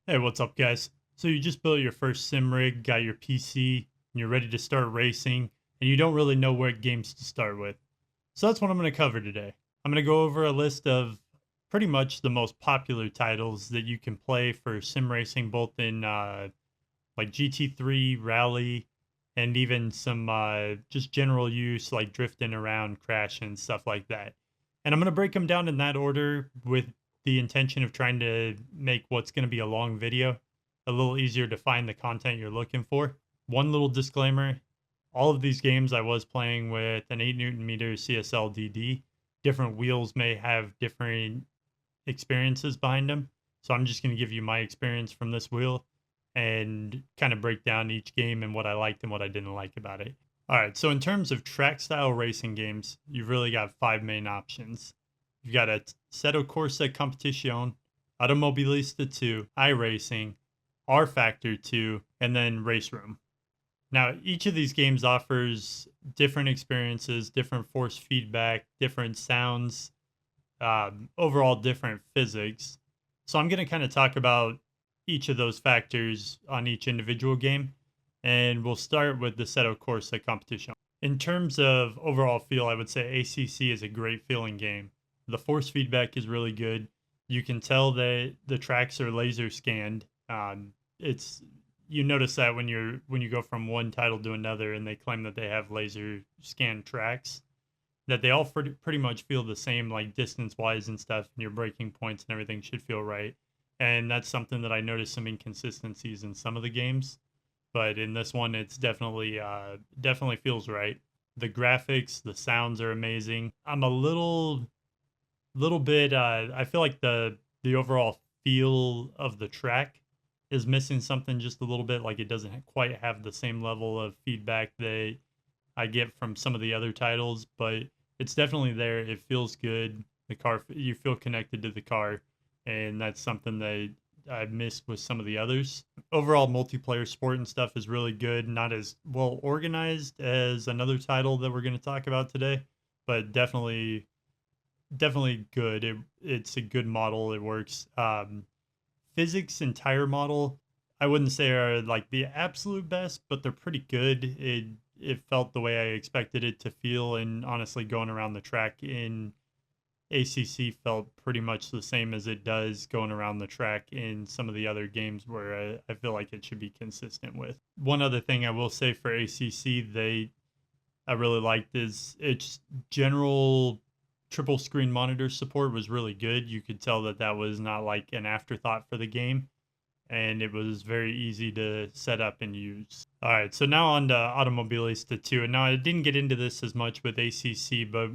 Hey, what's up, guys? So you just built your first sim rig, got your PC, and you're ready to start racing, and you don't really know what games to start with. So that's what I'm going to cover today. I'm going to go over a list of pretty much the most popular titles that you can play for sim racing, both in like GT3, Rally, and even some just general use like drifting around, crashing, stuff like that. And I'm going to break them down in that order with the intention of trying to make what's going to be a long video a little easier to find the content you're looking for. One little disclaimer, all of these games I was playing with an 8 Newton meter CSL DD. Different wheels may have different experiences behind them. So I'm just going to give you my experience from this wheel and kind of break down each game and what I liked and what I didn't like about it. All right, so in terms of track style racing games, you've really got five main options. You've got Assetto Corsa Competition, Automobilista 2, iRacing, Rfactor2, and then Raceroom. Now, each of these games offers different experiences, different force feedback, different sounds, overall different physics. So I'm going to kind of talk about each of those factors on each individual game, and we'll start with the Assetto Corsa Competition. In terms of overall feel, I would say ACC is a great feeling game. The force feedback is really good. You can tell that the tracks are laser scanned. It's you notice that when you go from one title to another, and they claim that they have laser scanned tracks, that they all pretty much feel the same, like distance wise and stuff, and your braking points and everything should feel right. And that's something that I noticed some inconsistencies in some of the games, but in this one, it's definitely feels right. The graphics, the sounds are amazing. I'm a little bit I feel like the overall feel of the track is missing something just a little bit, like it doesn't quite have the same level of feedback that I get from some of the other titles, but it's definitely there. It feels good. The car, you feel connected to the car, and that's something that I missed with some of the others. Overall, multiplayer sport and stuff is really good. Not as well organized as another title that we're going to talk about today, but definitely good. It's a good model. It works. Physics and tire model, I wouldn't say are like the absolute best, but they're pretty good. It felt the way I expected it to feel, and honestly, going around the track in ACC felt pretty much the same as it does going around the track in some of the other games where I feel like it should be consistent with. One other thing I will say for ACC, I really liked is its general triple screen monitor support was really good. You could tell that that was not like an afterthought for the game, and it was very easy to set up and use. All right, so now on to Automobilista 2. And now I didn't get into this as much with ACC, but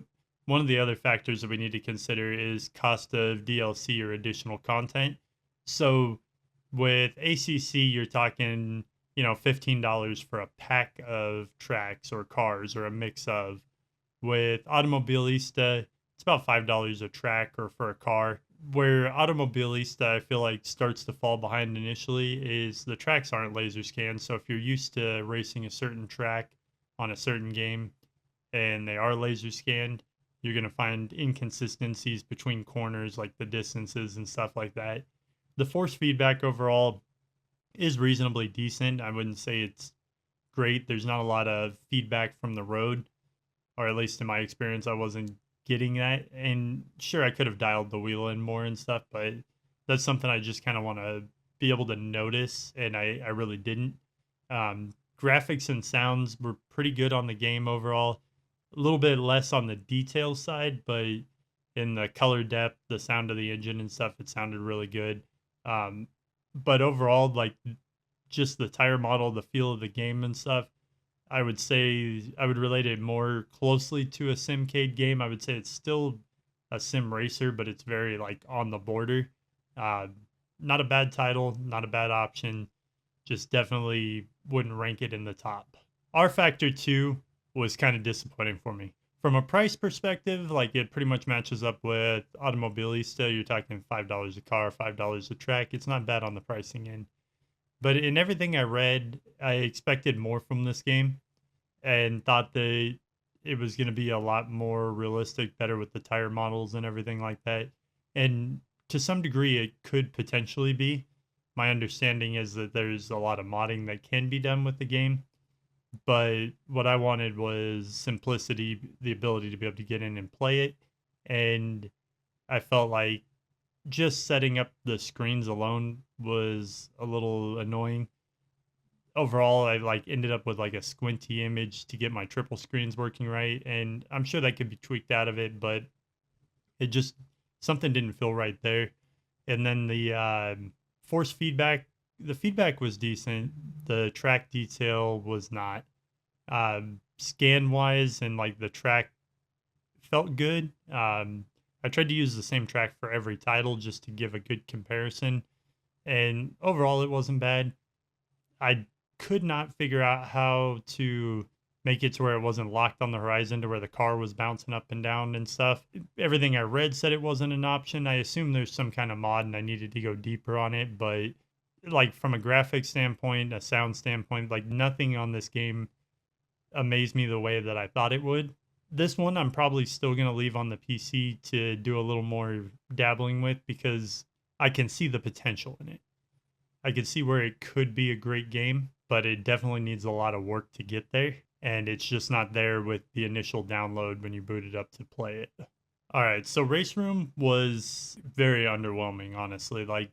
one of the other factors that we need to consider is cost of DLC or additional content. So with ACC, you're talking, $15 for a pack of tracks or cars or a mix of. With Automobilista, it's about $5 a track or for a car. Where Automobilista, I feel like, starts to fall behind initially is the tracks aren't laser scanned. So if you're used to racing a certain track on a certain game and they are laser scanned, you're going to find inconsistencies between corners, like the distances and stuff like that. The force feedback overall is reasonably decent. I wouldn't say it's great. There's not a lot of feedback from the road, or at least in my experience, I wasn't getting that. And sure, I could have dialed the wheel in more and stuff, but that's something I just kind of want to be able to notice, and I really didn't. Graphics and sounds were pretty good on the game overall. A little bit less on the detail side, but in the color depth, the sound of the engine and stuff, it sounded really good. Um, but overall, like just the tire model, the feel of the game and stuff, I would say I would relate it more closely to a Simcade game. I would say it's still a sim racer, but it's very like on the border. Uh, Not a bad title, not a bad option. Just definitely wouldn't rank it in the top. Rfactor2 was kind of disappointing for me. From a price perspective, like it pretty much matches up with Automobilista. You're talking $5 a car, $5 a track. It's not bad on the pricing end. But in everything I read, I expected more from this game and thought that it was going to be a lot more realistic, better with the tire models and everything like that. And to some degree, it could potentially be. My understanding is that there's a lot of modding that can be done with the game, but what I wanted was simplicity, the ability to be able to get in and play it. And I felt like just setting up the screens alone was a little annoying. Overall, I like ended up with like a squinty image to get my triple screens working right, and I'm sure that could be tweaked out of it, but it just something didn't feel right there. And then the force feedback, the feedback was decent. The track detail was not. Scan wise and like the track felt good. I tried to use the same track for every title just to give a good comparison, and overall it wasn't bad. I could not figure out how to make it to where it wasn't locked on the horizon to where the car was bouncing up and down and stuff. Everything I read said it wasn't an option. I assume there's some kind of mod and I needed to go deeper on it, but like from a graphics standpoint, a sound standpoint, like nothing on this game amazed me the way that I thought it would. This one I'm probably still going to leave on the PC to do a little more dabbling with because I can see the potential in it. I could see where it could be a great game, but it definitely needs a lot of work to get there. And it's just not there with the initial download when you boot it up to play it. All right, so Raceroom was very underwhelming, honestly. Like,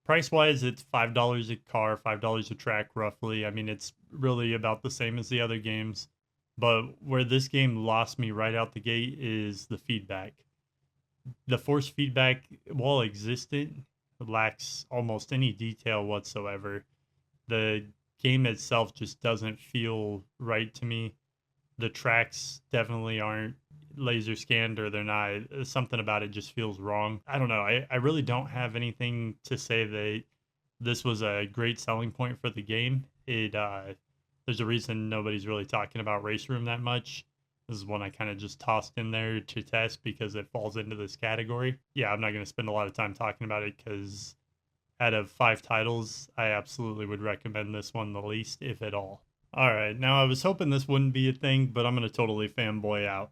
price wise, it's $5 a car, $5 a track, roughly. I mean, it's really about the same as the other games. But where this game lost me right out the gate is the feedback. The force feedback, while existent, lacks almost any detail whatsoever. The game itself just doesn't feel right to me. The tracks definitely aren't laser scanned, or they're not. Something about it just feels wrong. I don't know. I really don't have anything to say that this was a great selling point for the game. There's a reason nobody's really talking about Raceroom that much. This is one I kind of just tossed in there to test because it falls into this category. Yeah, I'm not going to spend a lot of time talking about it because out of 5 titles, I absolutely would recommend this one the least, if at all. All right, now I was hoping this wouldn't be a thing, but I'm going to totally fanboy out.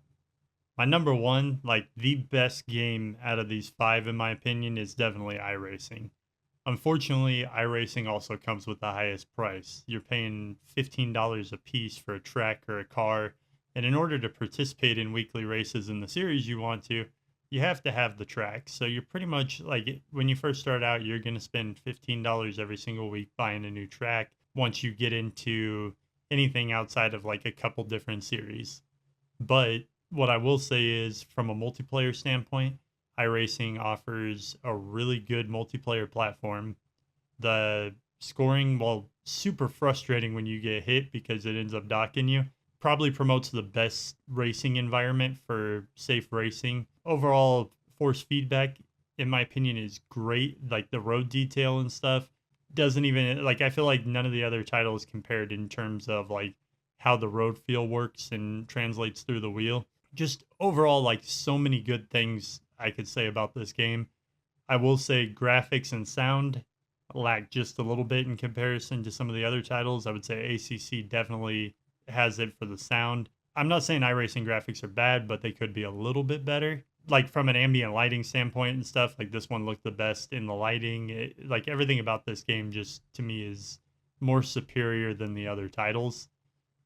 My number one, like the best game out of these 5, in my opinion, is definitely iRacing. Unfortunately, iRacing also comes with the highest price. You're paying $15 a piece for a track or a car, and in order to participate in weekly races in the series you want to, you have to have the track. So you're pretty much like when you first start out, you're going to spend $15 every single week buying a new track once you get into anything outside of like a couple different series. But what I will say is, from a multiplayer standpoint, iRacing offers a really good multiplayer platform. The scoring, while super frustrating when you get hit because it ends up docking you, probably promotes the best racing environment for safe racing. Overall, force feedback, in my opinion, is great. Like the road detail and stuff doesn't even, like, I feel like none of the other titles compared in terms of like how the road feel works and translates through the wheel. Just overall, like, so many good things I could say about this game. I will say graphics and sound lack just a little bit in comparison to some of the other titles. I would say ACC definitely has it for the sound. I'm not saying iRacing graphics are bad, but they could be a little bit better. Like from an ambient lighting standpoint and stuff, like this one looked the best in the lighting. Like everything about this game just to me is more superior than the other titles.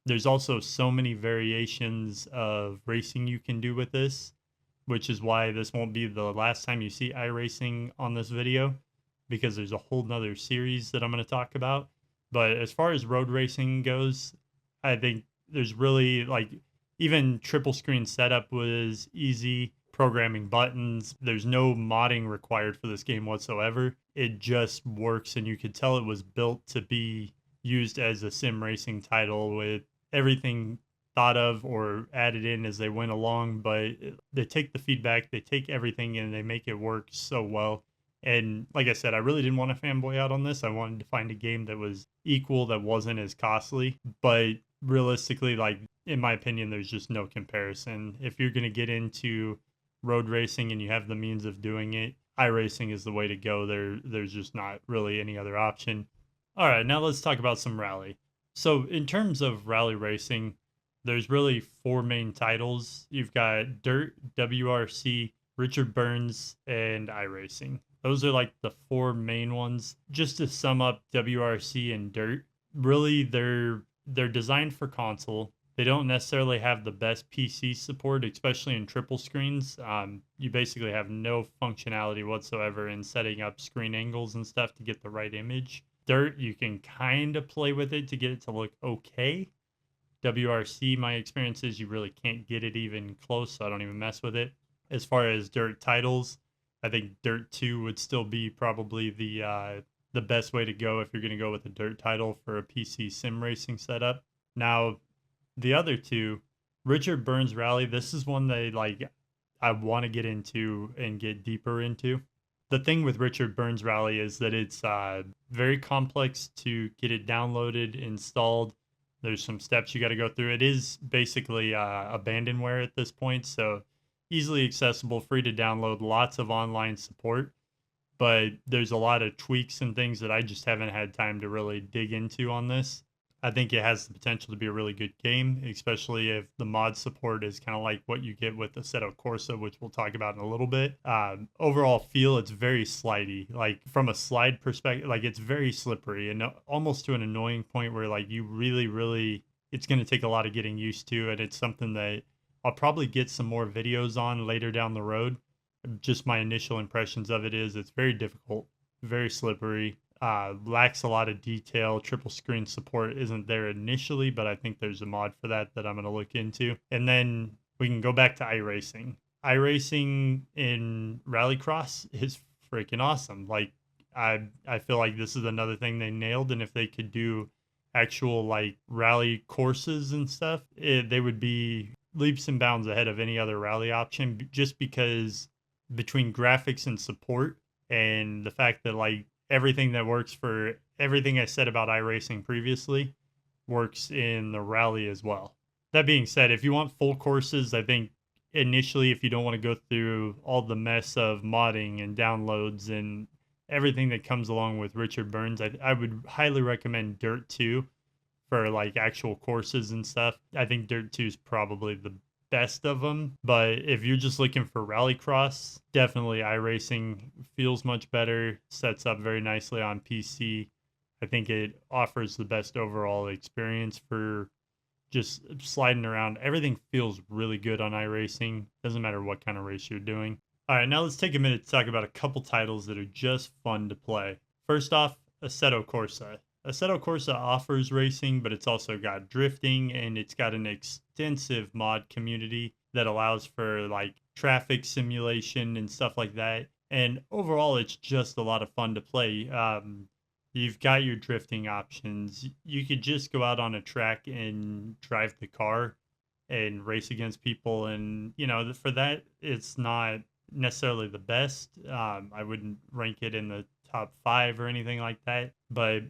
There's also so many variations of racing you can do with this, which is why this won't be the last time you see iRacing on this video, because there's a whole nother series that I'm going to talk about. But as far as road racing goes, I think there's really like even triple screen setup was easy. Programming buttons, there's no modding required for this game whatsoever. It just works, and you could tell it was built to be used as a sim racing title with everything thought of or added in as they went along. But they take the feedback, they take everything, and they make it work so well. And like I said, I really didn't want to fanboy out on this. I wanted to find a game that was equal, that wasn't as costly. But realistically, like, in my opinion, there's just no comparison. If you're going to get into road racing and you have the means of doing it, iRacing is the way to go. There's just not really any other option. All right, now let's talk about some rally. So in terms of rally racing, there's really 4 main titles. You've got Dirt, WRC, Richard Burns, and iRacing. Those are like the four main ones. Just to sum up WRC and Dirt, really they're designed for console. They don't necessarily have the best PC support, especially in triple screens. You basically have no functionality whatsoever in setting up screen angles and stuff to get the right image. Dirt, you can kind of play with it to get it to look okay. WRC, my experience is you really can't get it even close, so I don't even mess with it. As far as Dirt titles, I think Dirt 2 would still be probably the best way to go if you're going to go with a Dirt title for a PC sim racing setup. Now, the other two, Richard Burns Rally, this is one that like I want to get into and get deeper into. The thing with Richard Burns Rally is that it's very complex to get it downloaded, installed. There's some steps you got to go through. It is basically abandonware at this point, so easily accessible, free to download, lots of online support. But there's a lot of tweaks and things that I just haven't had time to really dig into on this. I think it has the potential to be a really good game, especially if the mod support is kind of like what you get with Assetto Corsa, which we'll talk about in a little bit. Overall feel, it's very slidey. Like from a slide perspective, like it's very slippery and almost to an annoying point where like you really, it's going to take a lot of getting used to. And it's something that I'll probably get some more videos on later down the road. Just my initial impressions of it is it's very difficult, very slippery. Lacks a lot of detail. Triple screen support isn't there initially, but I think there's a mod for that I'm going to look into. And then we can go back to iRacing. iRacing in Rallycross is freaking awesome. Like I feel like this is another thing they nailed, and if they could do actual like rally courses and stuff, they would be leaps and bounds ahead of any other rally option, just because between graphics and support and the fact that like everything that works for everything I said about iRacing previously works in the rally as well. That being said, if you want full courses, I think initially, if you don't want to go through all the mess of modding and downloads and everything that comes along with Richard Burns, I would highly recommend Dirt 2 for like actual courses and stuff. I think Dirt 2 is probably the best of them, but if you're just looking for rallycross, definitely iRacing feels much better, sets up very nicely on PC. I think it offers the best overall experience for just sliding around. Everything feels really good on iRacing. Doesn't matter what kind of race you're doing. All right, now let's take a minute to talk about a couple titles that are just fun to play. First off, Assetto Corsa. Assetto Corsa offers racing, but it's also got drifting, and it's got an extensive mod community that allows for like traffic simulation and stuff like that. And overall, it's just a lot of fun to play. You've got your drifting options. You could just go out on a track and drive the car and race against people. And, you know, for that, it's not necessarily the best. I wouldn't rank it in the top 5 or anything like that. But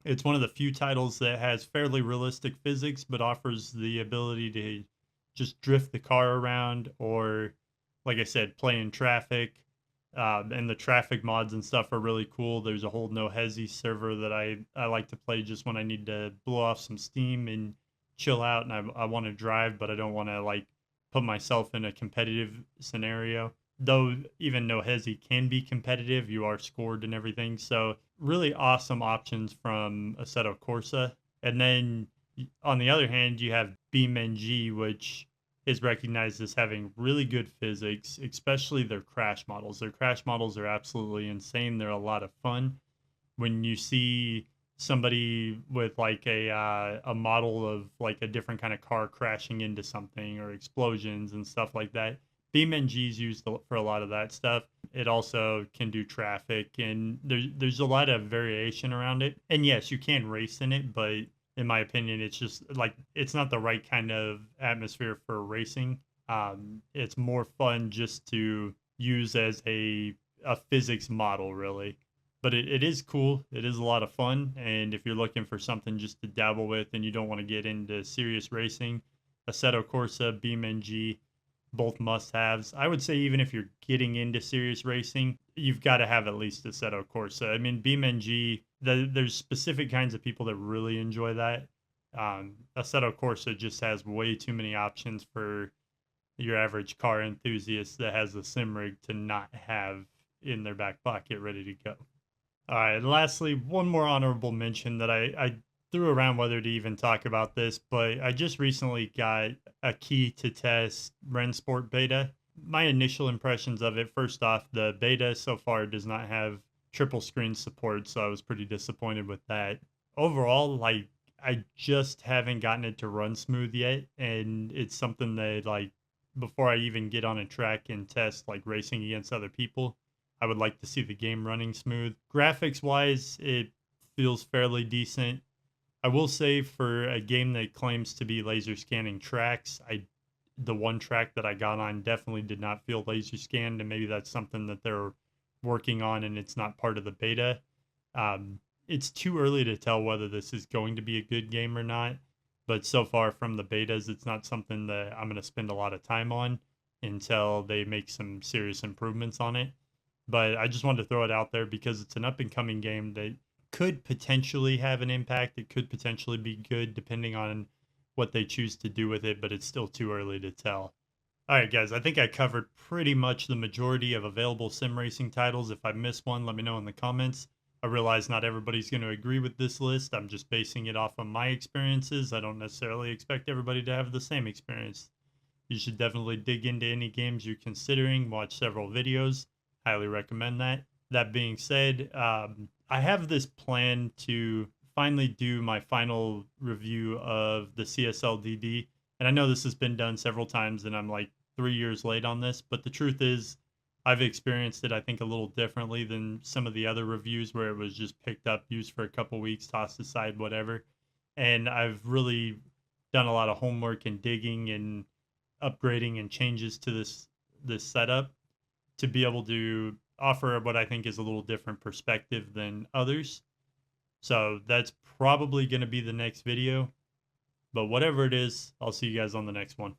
it's one of the few titles that has fairly realistic physics, but offers the ability to just drift the car around or, like I said, play in traffic. And the traffic mods and stuff are really cool. There's a whole No Hesi server that I like to play just when I need to blow off some steam and chill out and I want to drive, but I don't want to like put myself in a competitive scenario. Though even No Hesi can be competitive, you are scored and everything. So really awesome options from Assetto Corsa. And then on the other hand, you have BeamNG, which is recognized as having really good physics, especially their crash models. Their crash models are absolutely insane. They're a lot of fun. When you see somebody with like a model of like a different kind of car crashing into something or explosions and stuff like that, BeamNG is used for a lot of that stuff. It also can do traffic, and there's a lot of variation around it. And yes, you can race in it, but in my opinion, it's just like it's not the right kind of atmosphere for racing. It's more fun just to use as a physics model, really. But it is cool. It is a lot of fun. And if you're looking for something just to dabble with and you don't want to get into serious racing, Assetto Corsa, BeamNG, both must-haves. I would say even if you're getting into serious racing, you've got to have at least Assetto Corsa. I mean, BeamNG, there's specific kinds of people that really enjoy that. Assetto Corsa just has way too many options for your average car enthusiast that has a sim rig to not have in their back pocket ready to go. All right, and lastly, one more honorable mention that I threw around whether to even talk about this, but I just recently got a key to test Rennsport beta. My initial impressions of it, first off, the beta so far does not have triple screen support, so I was pretty disappointed with that. Overall, like, I just haven't gotten it to run smooth yet, and it's something that, like, before I even get on a track and test like racing against other people, I would like to see the game running smooth. Graphics wise, it feels fairly decent. I will say for a game that claims to be laser scanning tracks, the one track that I got on definitely did not feel laser scanned, and maybe that's something that they're working on and it's not part of the beta. It's too early to tell whether this is going to be a good game or not, but so far from the betas, it's not something that I'm going to spend a lot of time on until they make some serious improvements on it. But I just wanted to throw it out there because it's an up and coming game that could potentially have an impact. It could potentially be good depending on what they choose to do with it, but it's still too early to tell. All right, guys, I think I covered pretty much the majority of available sim racing titles. If I missed one, let me know in the comments. I realize not everybody's going to agree with this list. I'm just basing it off of my experiences. I don't necessarily expect everybody to have the same experience. You should definitely dig into any games you're considering, watch several videos. Highly recommend that. That being said, I have this plan to finally do my final review of the CSLDD. And I know this has been done several times and I'm like 3 years late on this, but the truth is I've experienced it, I think, a little differently than some of the other reviews where it was just picked up, used for a couple weeks, tossed aside, whatever. And I've really done a lot of homework and digging and upgrading and changes to this setup to be able to offer what I think is a little different perspective than others. So that's probably going to be the next video. But whatever it is, I'll see you guys on the next one.